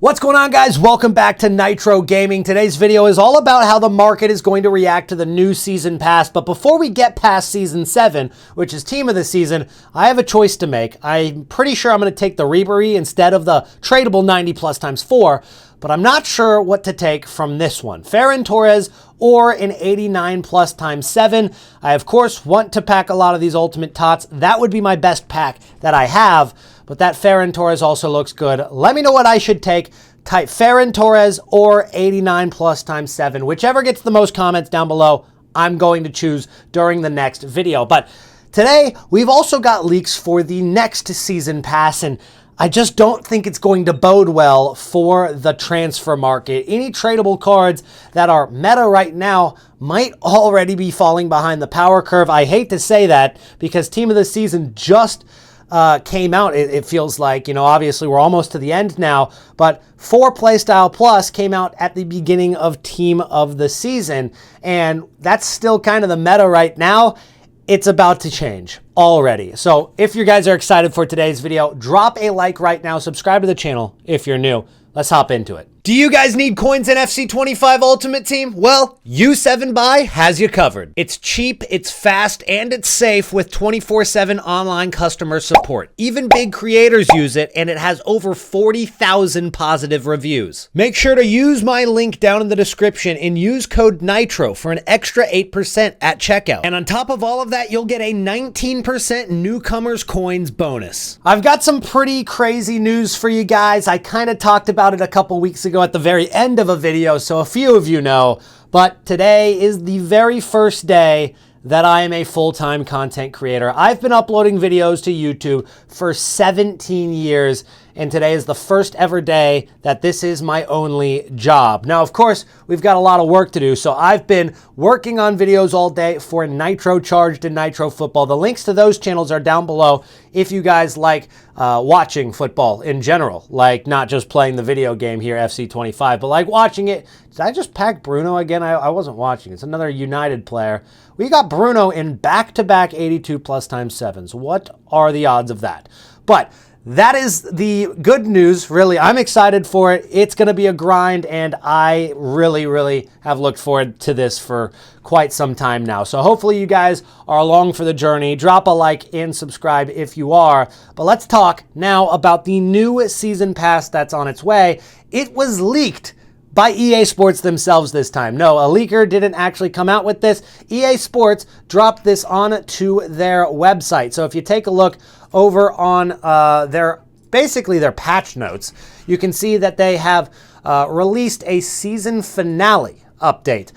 What's going on, guys? Welcome back to Nitro Gaming. Today's video is all about how the market is going to react to the new season pass. But before we get past season 7, which is team of the season, I have a choice to make. I'm pretty sure I'm going to take the Ribery instead of the tradable 90 plus times 4, but I'm not sure what to take from this one. Ferran Torres or an 89 plus times 7. I, of course, want to pack a lot of these ultimate TOTS. That would be my best pack that I have. But that Ferran Torres also looks good. Let me know what I should take. Type Ferran Torres or 89 plus times 7. Whichever gets the most comments down below, I'm going to choose during the next video. But today, we've also got leaks for the next season pass, and I just don't think it's going to bode well for the transfer market. Any tradable cards that are meta right now might already be falling behind the power curve. I hate to say that because team of the season just came out. It feels like, obviously we're almost to the end now, but 4 Playstyle Plus came out at the beginning of team of the season, and that's still kind of the meta right now. It's about to change already. So if you guys are excited for today's video, drop a like right now, subscribe to the channel if you're new. Let's hop into it. Do you guys need coins in FC25 Ultimate Team? Well, U7Buy has you covered. It's cheap, it's fast, and it's safe with 24/7 online customer support. Even big creators use it, and it has over 40,000 positive reviews. Make sure to use my link down in the description and use code NITRO for an extra 8% at checkout. And on top of all of that, you'll get a 19% newcomers coins bonus. I've got some pretty crazy news for you guys. I kind of talked about it a couple weeks ago at the very end of a video, so a few of you know, but today is the very first day that I am a full-time content creator. I've been uploading videos to YouTube for 17 years, and today is the first ever day that this is my only job. Now, of course, we've got a lot of work to do, so I've been working on videos all day for Nitro Charged and Nitro Football. The links to those channels are down below if you guys like watching football in general, like not just playing the video game here, FC25, but like watching it. Did I just pack Bruno again? I wasn't watching. It's another United player. We got Bruno in back-to-back 82 plus times 7s. What are the odds of that? But that is the good news, really. I'm excited for it. It's going to be a grind, and I really, really have looked forward to this for quite some time now. So hopefully you guys are along for the journey. Drop a like and subscribe if you are. But let's talk now about the new season pass that's on its way. It was leaked by EA Sports themselves this time. No, a leaker didn't actually come out with this. EA Sports dropped this onto their website. So if you take a look over on their patch notes, you can see that they have released a season finale update,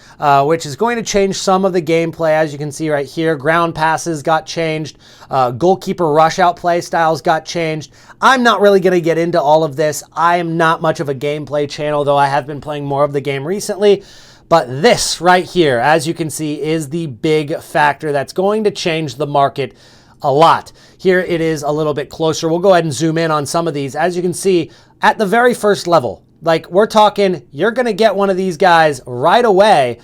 which is going to change some of the gameplay. As you can see right here, ground passes got changed, goalkeeper rush out play styles got changed. I'm not really going to get into all of this. I am not much of a gameplay channel, though I have been playing more of the game recently. But this right here, as you can see, is the big factor that's going to change the market a lot. Here it is a little bit closer. We'll go ahead and zoom in on some of these. As you can see, at the very first level, like we're talking, you're going to get one of these guys right away,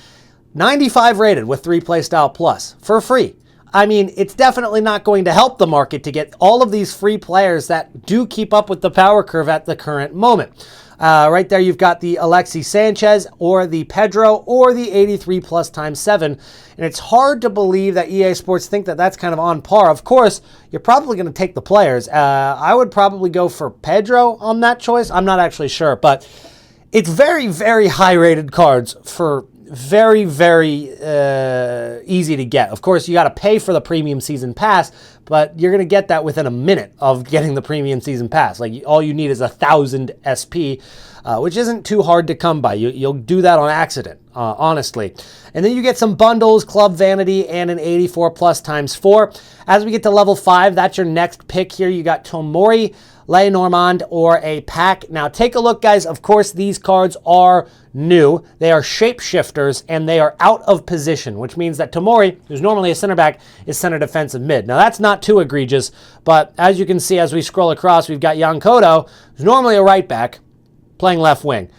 95 rated with 3 Playstyle Plus for free. I mean, it's definitely not going to help the market to get all of these free players that do keep up with the power curve at the current moment. Right there, you've got the Alexis Sanchez or the Pedro or the 83 plus times 7. And it's hard to believe that EA Sports think that that's kind of on par. Of course, you're probably going to take the players. I would probably go for Pedro on that choice. I'm not actually sure, but it's very, very high rated cards for very, very easy to get. Of course, you got to pay for the premium season pass, but you're going to get that within a minute of getting the premium season pass. Like all you need is 1,000 SP, which isn't too hard to come by. You'll do that on accident, honestly. And then you get some bundles, Club Vanity, and an 84 plus times 4. As we get to level 5, that's your next pick here. You got Tomori, Lenormand, or a pack. Now take a look, guys. Of course, these cards are new. They are shapeshifters, and they are out of position, which means that Tomori, who's normally a center back, is center defensive mid. Now that's not too egregious, but as you can see, as we scroll across, we've got Jan Kodo, who's normally a right back, playing left wing.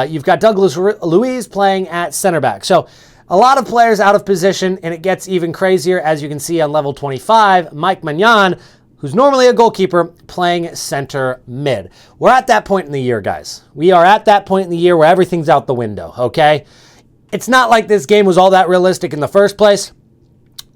You've got Douglas Luiz playing at center back. So a lot of players out of position, and it gets even crazier. As you can see on level 25, Mike Magnan, who's normally a goalkeeper, playing center mid. We're at that point in the year, guys. We are at that point in the year where everything's out the window, okay? It's not like this game was all that realistic in the first place,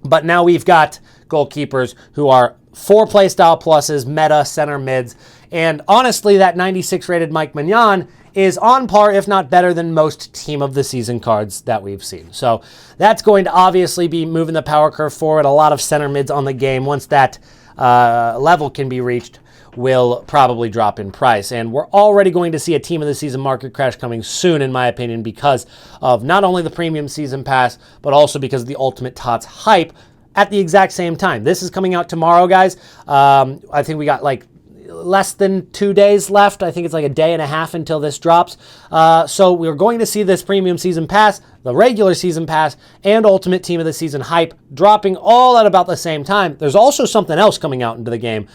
but now we've got goalkeepers who are 4 playstyle pluses, meta, center mids, and honestly, that 96 rated Mike Mignon is on par, if not better, than most team of the season cards that we've seen. So that's going to obviously be moving the power curve forward. A lot of center mids on the game, once that level can be reached, will probably drop in price. And we're already going to see a team of the season market crash coming soon, in my opinion, because of not only the premium season pass, but also because of the ultimate TOTS hype at the exact same time. This is coming out tomorrow, guys. I think we got like less than 2 days left. I think it's like a day and a half until this drops. So we're going to see this premium season pass, the regular season pass, and ultimate team of the season hype dropping all at about the same time. There's also something else coming out into the game.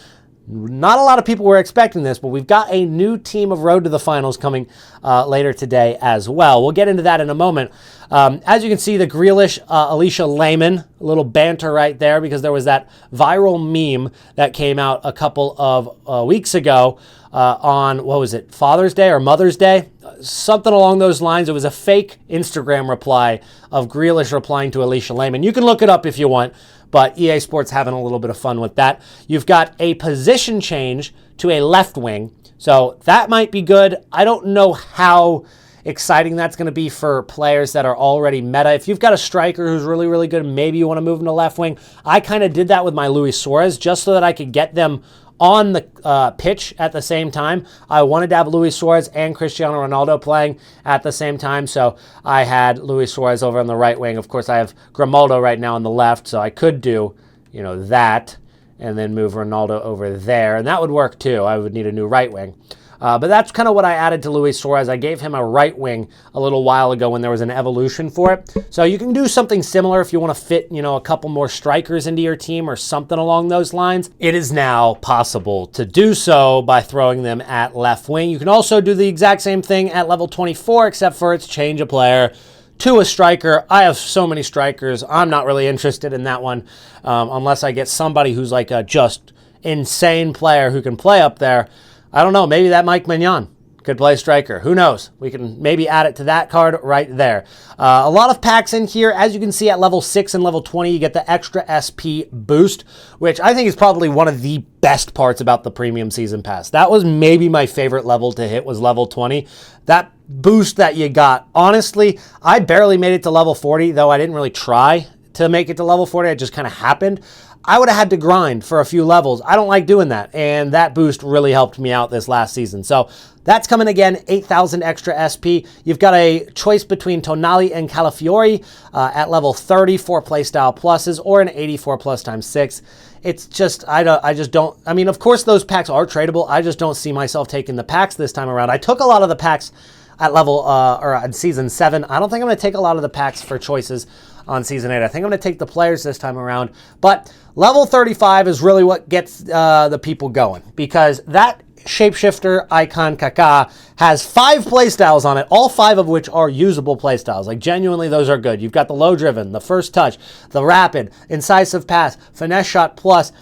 Not a lot of people were expecting this, but we've got a new team of Road to the Finals coming later today as well. We'll get into that in a moment. As you can see, the Grealish, Alicia Lehman, a little banter right there, because there was that viral meme that came out a couple of weeks ago on, what was it, Father's Day or Mother's Day? Something along those lines. It was a fake Instagram reply of Grealish replying to Alicia Lehman. You can look it up if you want, but EA Sports having a little bit of fun with that. You've got a position change to a left wing, so that might be good. I don't know how exciting that's going to be for players that are already meta. If you've got a striker who's really, really good, maybe you want to move him to left wing. I kind of did that with my Luis Suarez just so that I could get them on the pitch at the same time. I wanted to have Luis Suarez and Cristiano Ronaldo playing at the same time, so I had Luis Suarez over on the right wing. Of course, I have Grimaldo right now on the left, so I could do, that and then move Ronaldo over there, and that would work too. I would need a new right wing. But that's kind of what I added to Luis Suarez. I gave him a right wing a little while ago when there was an evolution for it. So you can do something similar if you want to fit, a couple more strikers into your team or something along those lines. It is now possible to do so by throwing them at left wing. You can also do the exact same thing at level 24, except for it's change a player to a striker. I have so many strikers. I'm not really interested in that one unless I get somebody who's like a just insane player who can play up there. I don't know, maybe that Mike Mignon could play striker. Who knows? We can maybe add it to that card right there. A lot of packs in here. As you can see, at level 6 and level 20, you get the extra SP boost, which I think is probably one of the best parts about the premium season pass. That was maybe my favorite level to hit, was level 20. That boost that you got, honestly, I barely made it to level 40, though I didn't really try to make it to level 40. It just kind of happened. I would have had to grind for a few levels. I don't like doing that, and that boost really helped me out this last season. So that's coming again, 8,000 extra SP. You've got a choice between Tonali and Calafiori at level 30 for playstyle pluses, or an 84 plus times 6. It's just, I just don't, I mean, of course those packs are tradable. I just don't see myself taking the packs this time around. I took a lot of the packs at level, or at season 7. I don't think I'm going to take a lot of the packs for choices on season 8. I think I'm going to take the players this time around. But level 35 is really what gets the people going, because that shapeshifter icon Kaká has 5 playstyles on it, all 5 of which are usable playstyles. Like, genuinely, those are good. You've got the low driven, the first touch, the rapid, incisive pass, finesse shot plus.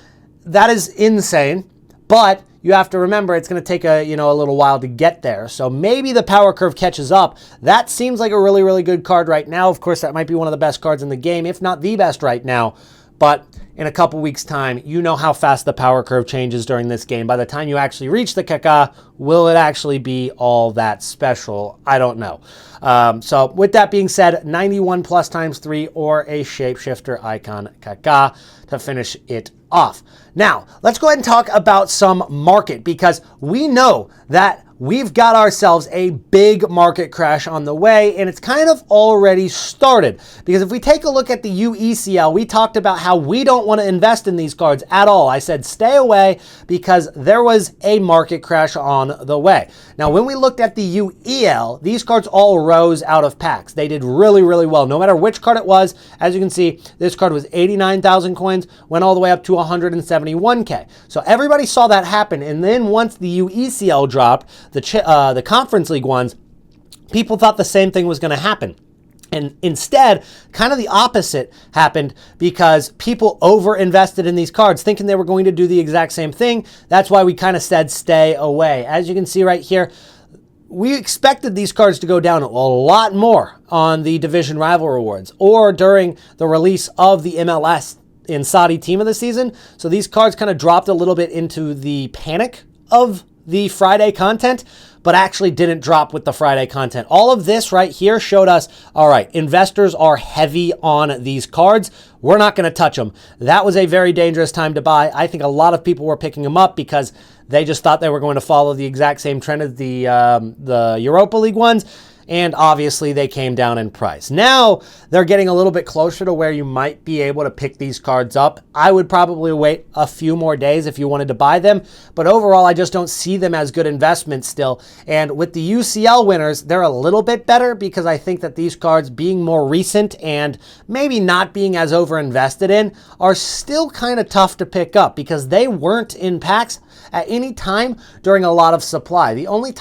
That is insane, but you have to remember it's going to take a little while to get there. So maybe the power curve catches up. That seems like a really, really good card right now. Of course, that might be one of the best cards in the game, if not the best right now. But in a couple weeks' time, you know how fast the power curve changes during this game. By the time you actually reach the Kaká, will it actually be all that special? I don't know. So with that being said, 91 plus times 3 or a shapeshifter icon Kaká to finish it off. Now, let's go ahead and talk about some market, because we know that we've got ourselves a big market crash on the way, and it's kind of already started. Because if we take a look at the UECL, we talked about how we don't want to invest in these cards at all. I said stay away because there was a market crash on the way. Now, when we looked at the UEL, these cards all rose out of packs. They did really, really well, no matter which card it was. As you can see, this card was 89,000 coins, went all the way up to 171K. So everybody saw that happen, and then once the UECL dropped, the Conference League ones, people thought the same thing was going to happen. And instead, kind of the opposite happened because people over-invested in these cards thinking they were going to do the exact same thing. That's why we kind of said stay away. As you can see right here, we expected these cards to go down a lot more on the Division Rival Rewards or during the release of the MLS in Saudi Team of the Season. So these cards kind of dropped a little bit into the panic of the Friday content, but actually didn't drop with the Friday content. All of this right here showed us, all right, investors are heavy on these cards. We're not going to touch them. That was a very dangerous time to buy. I think a lot of people were picking them up because they just thought they were going to follow the exact same trend as the Europa League ones. And obviously they came down in price. Now they're getting a little bit closer to where you might be able to pick these cards up. I would probably wait a few more days if you wanted to buy them, but overall I just don't see them as good investments still. And with the UCL winners, they're a little bit better because I think that these cards being more recent and maybe not being as over invested in are still kind of tough to pick up because they weren't in packs at any time during a lot of supply. The only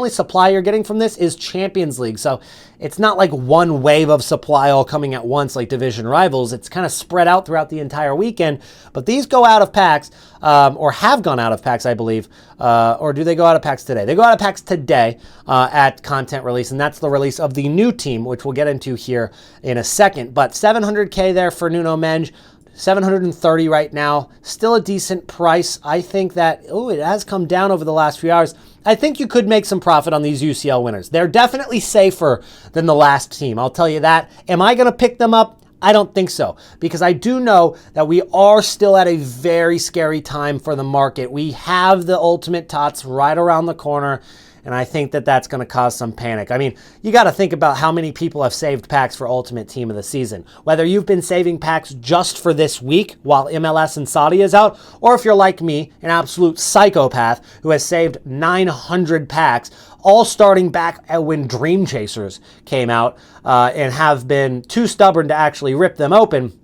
supply you're getting from this is Champions League. So it's not like one wave of supply all coming at once like Division Rivals. It's kind of spread out throughout the entire weekend. But these go out of packs, or have gone out of packs, I believe. Or do they go out of packs today? They go out of packs today at content release, and that's the release of the new team, which we'll get into here in a second. But 700K there for Nuno Mendes. 730 right now, still a decent price. I think that, it has come down over the last few hours. I think you could make some profit on these UCL winners. They're definitely safer than the last team, I'll tell you that. Am I going to pick them up? I don't think so, because I do know that we are still at a very scary time for the market. We have the ultimate TOTS right around the corner, and I think that that's going to cause some panic. I mean, you got to think about how many people have saved packs for Ultimate Team of the Season. Whether you've been saving packs just for this week while MLS and Saudi is out, or if you're like me, an absolute psychopath who has saved 900 packs, all starting back at when Dream Chasers came out and have been too stubborn to actually rip them open.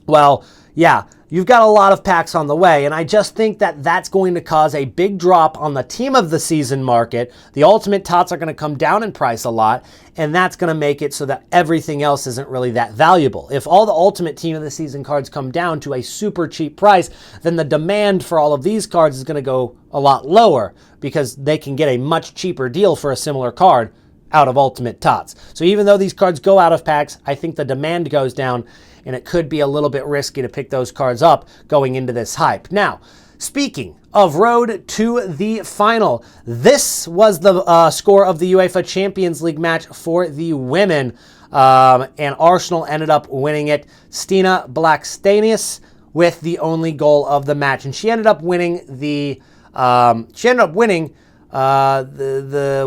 Well, yeah, you've got a lot of packs on the way, and I just think that that's going to cause a big drop on the Team of the Season market. The Ultimate TOTS are going to come down in price a lot, and that's going to make it so that everything else isn't really that valuable. If all the Ultimate Team of the Season cards come down to a super cheap price, then the demand for all of these cards is going to go a lot lower because they can get a much cheaper deal for a similar card out of Ultimate TOTS. So even though these cards go out of packs, I think the demand goes down, and it could be a little bit risky to pick those cards up going into this hype. Now, speaking of road to the final, this was the score of the UEFA Champions League match for the women, and Arsenal ended up winning it. Stina Blackstenius with the only goal of the match, and she ended up winning the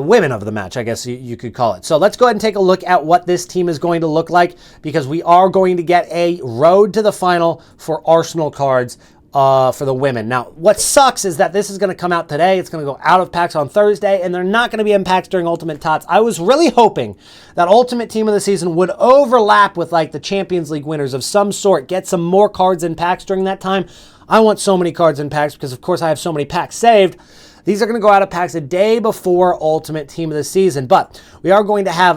women of the match, I guess you could call it. So let's go ahead and take a look at what this team is going to look like, because we are going to get a road to the final for Arsenal cards for the women. Now, what sucks is that this is going to come out today. It's going to go out of packs on Thursday, and they're not going to be in packs during Ultimate TOTS. I was really hoping that Ultimate Team of the Season would overlap with like the Champions League winners of some sort, get some more cards in packs during that time. I want so many cards in packs because, of course, I have so many packs saved. These are going to go out of packs a day before Ultimate Team of the Season. But we are going to have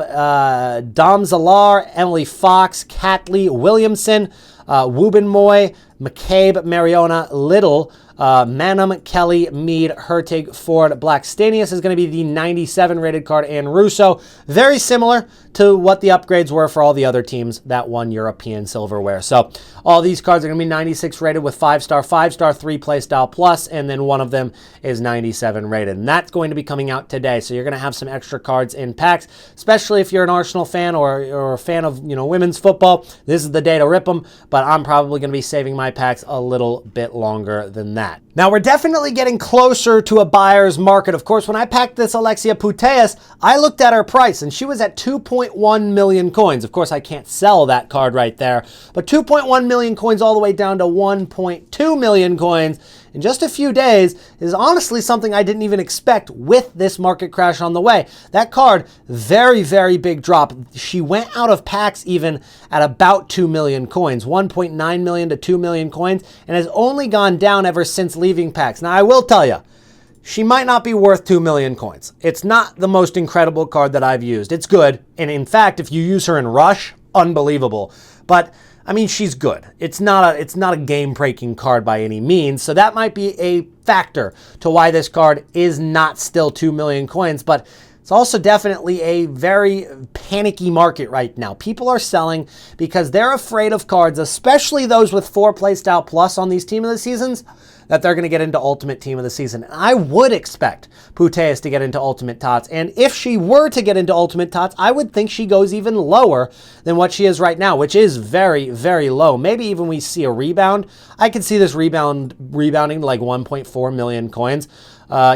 Dom Zalar, Emily Fox, Catley Williamson, Wubben-Moy, McCabe, Mariona, Little, Manham, Kelly, Mead, Hertig, Ford, Blackstenius is going to be the 97 rated card, and Russo. Very similar to what the upgrades were for all the other teams that won European silverware. So all these cards are going to be 96 rated with 5-star, 3 playstyle plus, and then one of them is 97 rated. And that's going to be coming out today. So you're going to have some extra cards in packs, especially if you're an Arsenal fan or a fan of women's football. This is the day to rip them, but I'm probably going to be saving my packs a little bit longer than that. Now, we're definitely getting closer to a buyer's market. Of course, when I packed this Alexia Putellas, I looked at her price, and she was at 2.1 million coins. Of course, I can't sell that card right there, but 2.1 million coins all the way down to 1.2 million coins in just a few days is honestly something I didn't even expect with this market crash on the way. That card, very, very big drop. She went out of packs even at about 2 million coins, 1.9 million to 2 million coins, and has only gone down ever since leaving packs. Now, I will tell you, she might not be worth 2 million coins. It's not the most incredible card that I've used. It's good. And in fact, if you use her in Rush, unbelievable. But I mean, she's good. It's not a game-breaking card by any means. So that might be a factor to why this card is not still 2 million coins. But it's also definitely a very panicky market right now. People are selling because they're afraid of cards, especially those with 4 playstyle plus on these Team of the Seasons, that they're going to get into Ultimate Team of the Season. And I would expect Putellas to get into Ultimate TOTS. And if she were to get into Ultimate TOTS, I would think she goes even lower than what she is right now, which is very, very low. Maybe even we see a rebound. I could see this rebounding to like 1.4 million coins.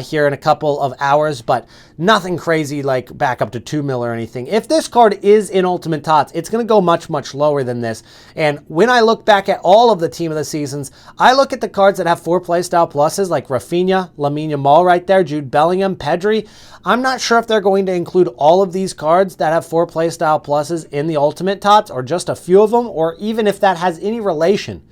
Here in a couple of hours, but nothing crazy like back up to 2 mil or anything. If this card is in Ultimate TOTS, it's going to go much, much lower than this. And when I look back at all of the Team of the Seasons, I look at the cards that have 4 playstyle pluses like Rafinha, Lamine Yamal right there, Jude Bellingham, Pedri. I'm not sure if they're going to include all of these cards that have 4 playstyle pluses in the Ultimate TOTS, or just a few of them, or even if that has any relation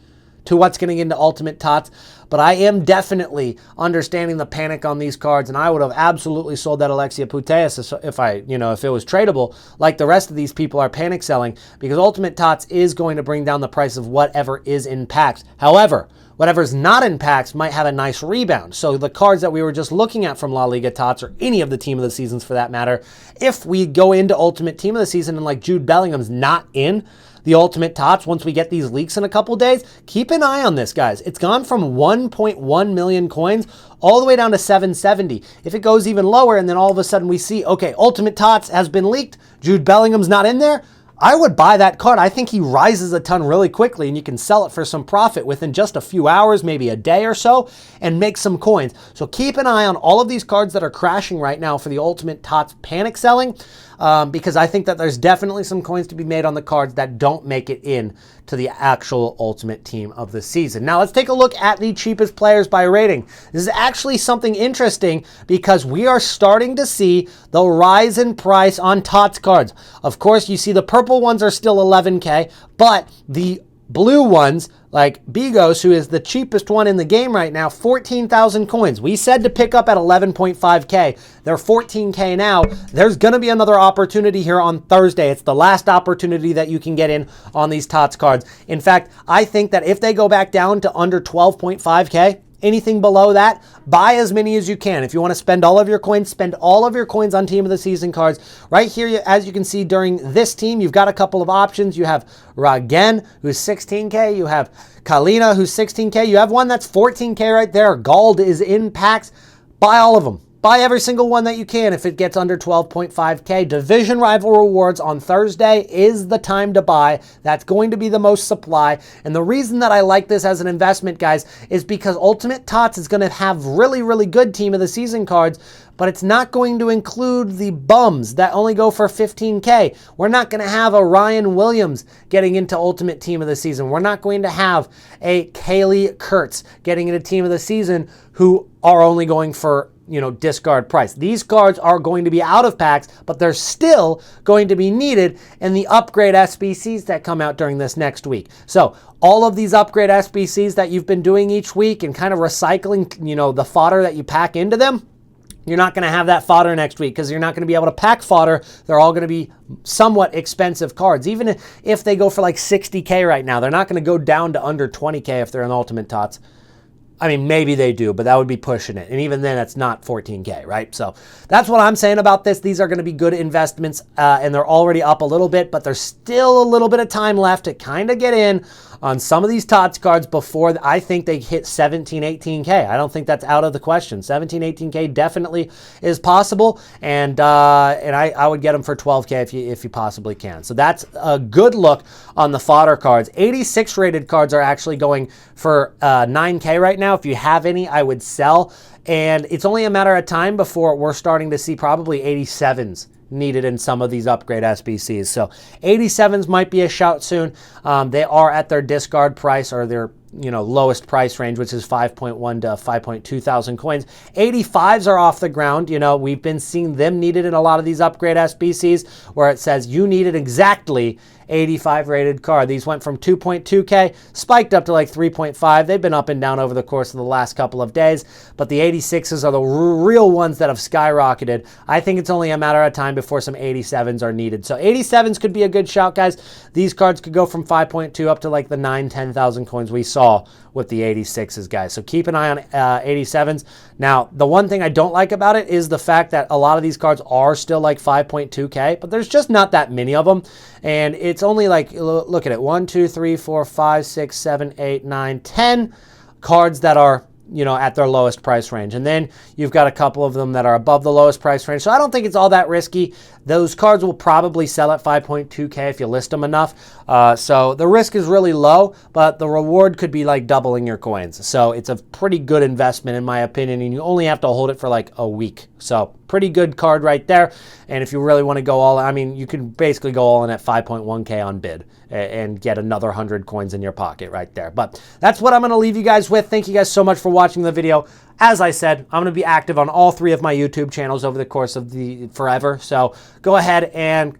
to what's getting into Ultimate TOTS. But I am definitely understanding the panic on these cards, and I would have absolutely sold that Alexia Putellas if it was tradable, like the rest of these people are panic selling, because Ultimate TOTS is going to bring down the price of whatever is in packs. However, whatever's not in packs might have a nice rebound. So the cards that we were just looking at from La Liga TOTS, or any of the Team of the Seasons for that matter, if we go into Ultimate Team of the Season and like Jude Bellingham's not in the Ultimate TOTS once we get these leaks in a couple days, keep an eye on this, guys. It's gone from 1.1 million coins all the way down to 770. If it goes even lower and then all of a sudden we see, okay, Ultimate TOTS has been leaked, Jude Bellingham's not in there, I would buy that card. I think he rises a ton really quickly, and you can sell it for some profit within just a few hours, maybe a day or so, and make some coins. So keep an eye on all of these cards that are crashing right now for the Ultimate TOTS panic selling, because I think that there's definitely some coins to be made on the cards that don't make it in to the actual Ultimate Team of the Season. Now let's take a look at the cheapest players by rating. This is actually something interesting because we are starting to see the rise in price on TOTS cards. Of course, you see the purple ones are still 11K, but the blue ones, like Bigos, who is the cheapest one in the game right now, 14,000 coins. We said to pick up at 11.5K. They're 14K now. There's going to be another opportunity here on Thursday. It's the last opportunity that you can get in on these TOTS cards. In fact, I think that if they go back down to under 12.5K, anything below that, buy as many as you can. If you want to spend all of your coins, spend all of your coins on Team of the Season cards. Right here, as you can see during this team, you've got a couple of options. You have Ragen, who's 16K. You have Kalina, who's 16K. You have one that's 14K right there. Gald is in packs. Buy all of them. Buy every single one that you can if it gets under 12.5K. Division Rival Rewards on Thursday is the time to buy. That's going to be the most supply. And the reason that I like this as an investment, guys, is because Ultimate TOTS is going to have really, really good Team of the Season cards, but it's not going to include the bums that only go for 15K. We're not going to have a Ryan Williams getting into Ultimate Team of the Season. We're not going to have a Kaylee Kurtz getting into Team of the Season who are only going for discard price. These cards are going to be out of packs, but they're still going to be needed in the upgrade SBCs that come out during this next week. So all of these upgrade SBCs that you've been doing each week and kind of recycling, the fodder that you pack into them, you're not going to have that fodder next week because you're not going to be able to pack fodder. They're all going to be somewhat expensive cards. Even if they go for like 60K right now, they're not going to go down to under 20K if they're in Ultimate TOTS. I mean, maybe they do, but that would be pushing it. And even then, it's not 14K, right? So that's what I'm saying about this. These are going to be good investments, and they're already up a little bit, but there's still a little bit of time left to kind of get in on some of these TOTS cards before I think they hit 17, 18K. I don't think that's out of the question. 17, 18K definitely is possible, and I would get them for 12K if you possibly can. So that's a good look on the fodder cards. 86 rated cards are actually going for 9K right now. If you have any, I would sell, and it's only a matter of time before we're starting to see probably 87s needed in some of these upgrade SBCs. So 87s might be a shout soon. They are at their discard price or their lowest price range, which is 5.1 to 5.2 thousand coins. 85s are off the ground. We've been seeing them needed in a lot of these upgrade SBCs where it says you needed exactly 85 rated card. These went from 2.2K, spiked up to like 3.5. They've been up and down over the course of the last couple of days, but the 86s are the real ones that have skyrocketed. I think it's only a matter of time before some 87s are needed. So 87s could be a good shout, guys. These cards could go from 5.2 up to like the 10,000 coins we saw with the 86s, guys. So keep an eye on 87s. Now, the one thing I don't like about it is the fact that a lot of these cards are still like 5.2K, but there's just not that many of them. And it's only like, look at it, 1, 2, 3, 4, 5, 6, 7, 8, 9, 10 cards that are at their lowest price range. And then you've got a couple of them that are above the lowest price range. So I don't think it's all that risky. Those cards will probably sell at 5.2K if you list them enough. So the risk is really low, but the reward could be like doubling your coins. So it's a pretty good investment in my opinion, and you only have to hold it for like a week. So pretty good card right there. And if you really want to go all, you can basically go all in at 5.1K on bid and get another 100 coins in your pocket right there. But that's what I'm going to leave you guys with. Thank you guys so much for watching the video. As I said, I'm going to be active on all 3 of my YouTube channels over the course of forever. So go ahead and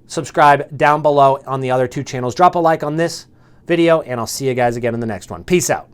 subscribe down below on the other 2 channels. Drop a like on this video, and I'll see you guys again in the next one. Peace out.